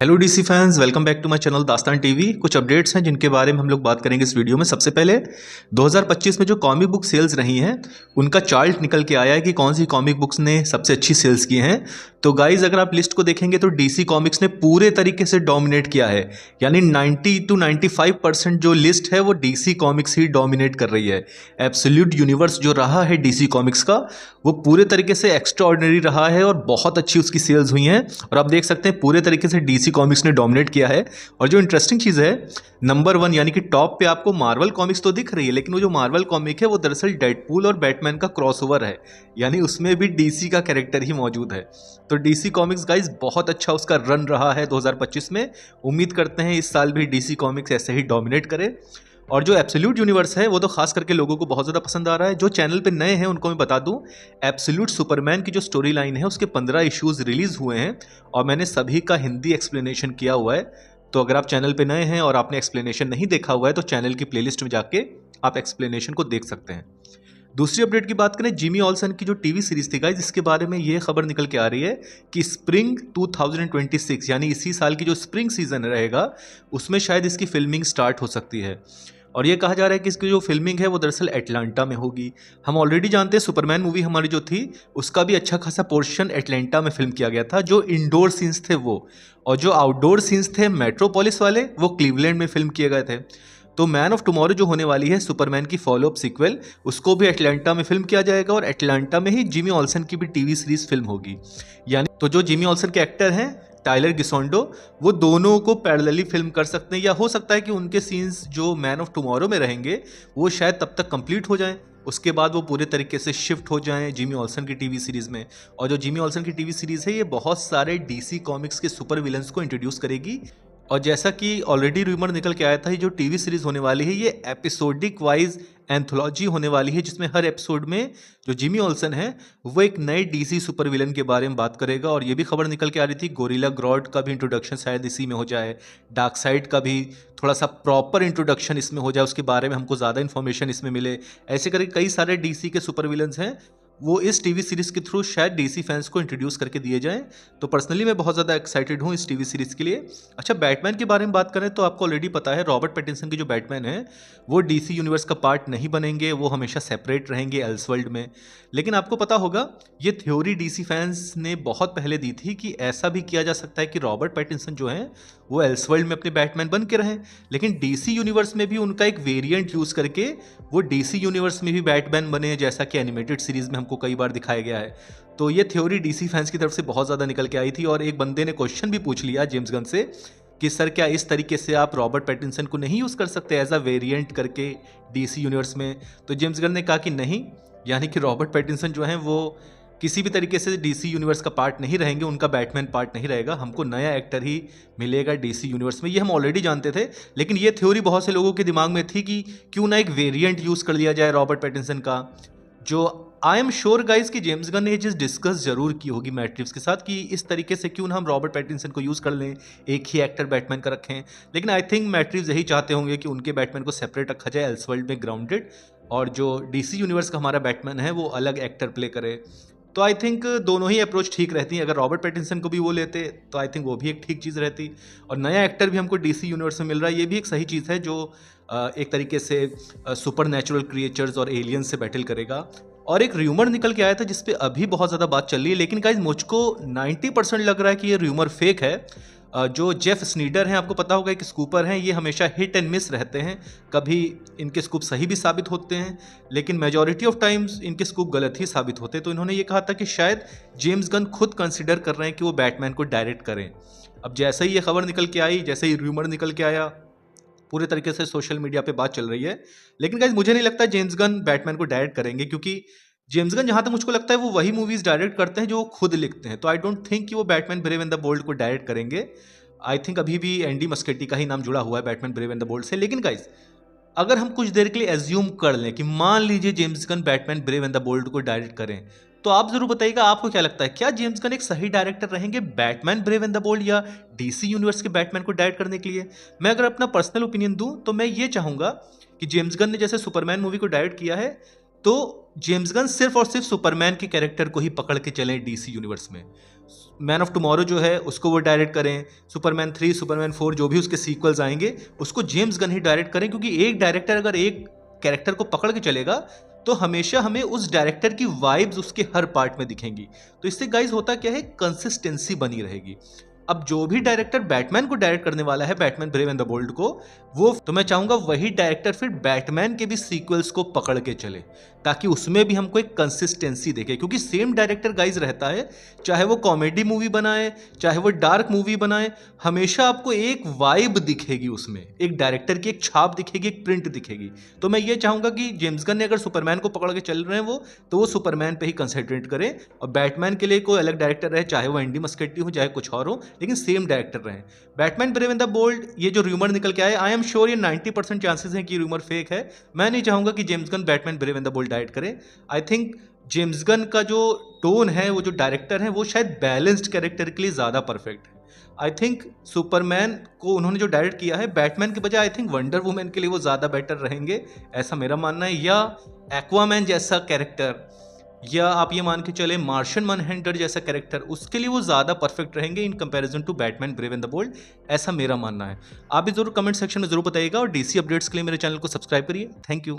Hello DC fans, welcome back to my channel Dastaan TV. कुछ updates हैं जिनके बारे में हम लोग बात करेंगे इस वीडियो में। सबसे पहले 2025 में जो कॉमिक बुक सेल्स रही हैं उनका चार्ट निकल के आया है कि कौन सी कॉमिक बुक्स ने सबसे अच्छी सेल्स की हैं। तो गाइज अगर आप लिस्ट को देखेंगे तो डीसी कॉमिक्स ने पूरे तरीके से डोमिनेट किया है, यानी 90 to 95% जो लिस्ट है वो डीसी कॉमिक्स ही डोमिनेट कर रही है। एब्सोल्यूट यूनिवर्स जो रहा है डीसी कॉमिक्स का वो पूरे तरीके से एक्स्ट्रा ऑर्डिनरी रहा है और बहुत अच्छी उसकी सेल्स हुई हैं। और आप देख सकते हैं पूरे तरीके से डीसी कॉमिक्स ने डोमिनेट किया है। और जो इंटरेस्टिंग चीज़ है, नंबर 1 यानी कि टॉप पे आपको मार्वल कॉमिक्स तो दिख रही है, लेकिन वो जो मार्वल कॉमिक है वो दरअसल डेडपूल और बैटमैन का क्रॉसओवर है, यानी उसमें भी डीसी का कैरेक्टर ही मौजूद है। तो डीसी कॉमिक्स गाइज बहुत अच्छा उसका रन रहा है 2025 में। उम्मीद करते हैं इस साल भी डीसी कॉमिक्स ऐसे ही डोमिनेट करे। और जो एब्सोल्यूट यूनिवर्स है वो तो खास करके लोगों को बहुत ज़्यादा पसंद आ रहा है। जो चैनल पे नए हैं उनको मैं बता दूं, एब्सोल्यूट सुपरमैन की जो स्टोरी लाइन है उसके 15 इश्यूज रिलीज हुए हैं और मैंने सभी का हिंदी एक्सप्लेनेशन किया हुआ है। तो अगर आप चैनल पे नए हैं और आपने एक्सप्लेनेशन नहीं देखा हुआ है तो चैनल की प्लेलिस्ट में जाके आप एक्सप्लेनेशन को देख सकते हैं। दूसरी अपडेट की बात करें, जिमी ऑल्सन की जो टीवी सीरीज थी गाइस, इसके बारे में ये खबर निकल के आ रही है कि स्प्रिंग 2026 यानी इसी साल की जो स्प्रिंग सीजन रहेगा उसमें शायद इसकी फिल्मिंग स्टार्ट हो सकती है। और ये कहा जा रहा है कि इसकी जो फिल्मिंग है वो दरअसल एटलांटा में होगी। हम ऑलरेडी जानते हैं सुपरमैन मूवी हमारी जो थी उसका भी अच्छा खासा पोर्शन एटलांटा में फिल्म किया गया था, जो इंडोर सीन्स थे वो, और जो आउटडोर सीन्स थे मेट्रोपोलिस वाले वो क्लीवलैंड में फिल्म किए गए थे। तो मैन ऑफ टुमारो जो होने वाली है सुपरमैन की फॉलोअप सीक्वल, उसको भी एटलांटा में फिल्म किया जाएगा और एटलांटा में ही जिमी ऑल्सन की भी टीवी सीरीज फिल्म होगी। यानी तो जो जिमी ऑल्सन के एक्टर हैं टाइलर गिसोंडो, वो दोनों को पैरेलली फिल्म कर सकते हैं, या हो सकता है कि उनके सीन्स जो मैन ऑफ टुमारो में रहेंगे वो शायद तब तक कंप्लीट हो जाएं, उसके बाद वो पूरे तरीके से शिफ्ट हो जाएं जिमी ऑल्सन की टीवी सीरीज में। और जो जिमी ऑल्सन की टीवी सीरीज है ये बहुत सारे डीसी कॉमिक्स के सुपर विलन्स को इंट्रोड्यूस करेगी। और जैसा कि ऑलरेडी रूमर निकल के आया था, ये जो टीवी सीरीज होने वाली है ये एपिसोडिक वाइज एंथोलॉजी होने वाली है, जिसमें हर एपिसोड में जो जिमी ऑल्सन है वो एक नए डीसी सुपर विलन के बारे में बात करेगा। और ये भी खबर निकल के आ रही थी गोरिल्ला ग्रॉड का भी इंट्रोडक्शन शायद इसी में हो जाए, डार्क साइड का भी थोड़ा सा प्रॉपर इंट्रोडक्शन इसमें हो जाए, उसके बारे में हमको ज़्यादा इन्फॉर्मेशन इसमें मिले। ऐसे करके कई सारे डीसी के सुपर विलन्स हैं वो इस टीवी सीरीज के थ्रू शायद डीसी फैंस को इंट्रोड्यूस करके दिए जाएं। तो पर्सनली मैं बहुत ज़्यादा एक्साइटेड हूँ इस टीवी सीरीज के लिए। अच्छा, बैटमैन के बारे में बात करें तो आपको ऑलरेडी पता है रॉबर्ट पैटिंसन की जो बैटमैन है वो डीसी यूनिवर्स का पार्ट नहीं बनेंगे, वो हमेशा सेपरेट रहेंगे एल्सवर्ल्ड में। लेकिन आपको पता होगा ये थ्योरी डीसी फैंस ने बहुत पहले दी थी कि ऐसा भी किया जा सकता है कि रॉबर्ट पैटिंसन जो है वो एल्सवर्ल्ड में अपने बैटमैन बन के रहें, लेकिन डीसी यूनिवर्स में भी उनका एक वेरिएंट यूज करके वो डीसी यूनिवर्स में भी बैटमैन बने, जैसा कि एनिमेटेड सीरीज में हमको कई बार दिखाया गया है। तो ये थ्योरी डीसी फैंस की तरफ से बहुत ज़्यादा निकल के आई थी और एक बंदे ने क्वेश्चन भी पूछ लिया जेम्स गन से कि सर क्या इस तरीके से आप रॉबर्ट पैटिंसन को नहीं यूज़ कर सकते एज अ वेरिएंट करके डीसी यूनिवर्स में। तो जेम्स गन ने कहा कि नहीं, यानी कि रॉबर्ट पैटिंसन जो है वो किसी भी तरीके से डीसी यूनिवर्स का पार्ट नहीं रहेंगे, उनका बैटमैन पार्ट नहीं रहेगा, हमको नया एक्टर ही मिलेगा डीसी यूनिवर्स में। ये हम ऑलरेडी जानते थे, लेकिन ये थ्योरी बहुत से लोगों के दिमाग में थी कि क्यों ना एक वेरिएंट यूज़ कर लिया जाए रॉबर्ट पैटिंसन का। जो आई एम श्योर गाइज कि जेम्स गन ने ये चीज़ डिस्कस जरूर की होगी मैट रिव्स के साथ कि इस तरीके से क्यों ना हम रॉबर्ट पैटिंसन को यूज़ कर लें, एक ही एक्टर बैटमैन का रखें। लेकिन आई थिंक मैट रिव्स यही चाहते होंगे कि उनके बैटमैन को सेपरेट रखा जाए एल्सवर्ल्ड में ग्राउंडेड, और जो डीसी यूनिवर्स का हमारा बैटमैन है वो अलग एक्टर प्ले करे। तो आई थिंक दोनों ही अप्रोच ठीक रहती हैं। अगर रॉबर्ट पैटिंसन को भी वो लेते तो आई थिंक वो भी एक ठीक चीज़ रहती, और नया एक्टर भी हमको डीसी यूनिवर्स में मिल रहा है, ये भी एक सही चीज़ है जो एक तरीके से सुपर नेचुरल क्रिएचर्स और एलियंस से बैटल करेगा। और एक र्यूमर निकल के आया था जिसपे अभी बहुत ज़्यादा बात चल रही है, लेकिन गाइज मुझको 90% लग रहा है कि ये र्यूमर फेक है। जो जेफ स्नीडर हैं, आपको पता होगा कि स्कूपर हैं, ये हमेशा हिट एंड मिस रहते हैं, कभी इनके स्कूप सही भी साबित होते हैं लेकिन मेजॉरिटी ऑफ टाइम्स इनके स्कूप गलत ही साबित होते हैं। तो इन्होंने ये कहा था कि शायद जेम्स गन खुद कंसिडर कर रहे हैं कि वो बैटमैन को डायरेक्ट करें। अब जैसे ही ये खबर निकल के आई, जैसे ही र्यूमर निकल के आया, पूरे तरीके से सोशल मीडिया पे बात चल रही है। लेकिन गाइज मुझे नहीं लगता जेम्स गन बैटमैन को डायरेक्ट करेंगे, क्योंकि जेम्स गन जहां तक मुझको लगता है वो वही मूवीज डायरेक्ट करते हैं जो वो खुद लिखते हैं। तो आई डोंट थिंक कि वो Batman Brave and the Bold को डायरेक्ट करेंगे। आई थिंक अभी भी एंडी मस्केटी का ही नाम जुड़ा हुआ है Batman Brave and the Bold से। लेकिन गाइज अगर हम कुछ देर के लिए एज्यूम कर लें कि मान लीजिए James Gunn Batman Brave and the Bold को डायरेक्ट करें, तो आप जरूर बताइएगा आपको क्या लगता है, क्या जेम्स गन एक सही डायरेक्टर रहेंगे Batman Brave and the Bold या डीसी यूनिवर्स के बैटमैन को डायरेक्ट करने के लिए? मैं अगर अपना पर्सनल ओपिनियन दूं तो मैं ये चाहूंगा कि जेम्स गन ने जैसे सुपरमैन मूवी को डायरेक्ट किया है, तो जेम्स गन सिर्फ और सिर्फ सुपरमैन के कैरेक्टर को ही पकड़ के चलें डीसी यूनिवर्स में। मैन ऑफ टुमारो जो है उसको वो डायरेक्ट करें, सुपरमैन 3, सुपरमैन 4 जो भी उसके सीक्वल्स आएंगे उसको जेम्स गन ही डायरेक्ट करें, क्योंकि एक डायरेक्टर अगर एक कैरेक्टर को पकड़ के चलेगा तो हमेशा हमें उस डायरेक्टर की वाइब्स उसके हर पार्ट में दिखेंगी। तो इससे गाइज होता क्या है, कंसिस्टेंसी बनी रहेगी। अब जो भी डायरेक्टर बैटमैन को डायरेक्ट करने वाला है, Batman Brave and the Bold को, वो तो मैं चाहूंगा वही डायरेक्टर फिर बैटमैन के भी सीक्वल्स को पकड़ के चले, ताकि उसमें भी हमको एक कंसिस्टेंसी देखे। क्योंकि सेम डायरेक्टर गाइज रहता है, चाहे वो कॉमेडी मूवी बनाए चाहे वो डार्क मूवी बनाए, हमेशा आपको एक वाइब दिखेगी उसमें, एक डायरेक्टर की एक छाप दिखेगी, एक प्रिंट दिखेगी। तो मैं ये चाहूंगा कि जेम्स गन ने अगर सुपरमैन को पकड़ के चल रहे हैं तो वो सुपरमैन पे ही कंसंट्रेट करें, और बैटमैन के लिए कोई अलग डायरेक्टर रहे, चाहे वो एंडी मस्केटी हो चाहे कुछ और हो, लेकिन सेम डायरेक्टर रहे। Batman Brave and the Bold, ये जो रूमर निकल के आए, आई एम श्योर ये 90% चांसेस हैं कि रूमर फेक है। मैं नहीं चाहूंगा कि James Gunn Batman Brave and the Bold direct करे। आई थिंक जेम्स गन का जो टोन है, वो जो डायरेक्टर है, वो शायद बैलेंस्ड कैरेक्टर के लिए ज्यादा परफेक्ट है। आई थिंक सुपरमैन को उन्होंने जो डायरेक्ट किया है, बैटमैन के बजाय आई थिंक वंडर वुमैन के लिए वो ज्यादा बेटर रहेंगे, ऐसा मेरा मानना है। या एक्वामैन जैसा कैरेक्टर, या आप ये मान के चले मार्शन मनहंटर जैसा कैरेक्टर, उसके लिए वो ज़्यादा परफेक्ट रहेंगे in comparison to Batman Brave and the Bold, ऐसा मेरा मानना है। आप भी जरूर कमेंट सेक्शन में जरूर बताइएगा, और डीसी अपडेट्स के लिए मेरे चैनल को सब्सक्राइब करिए। Thank you.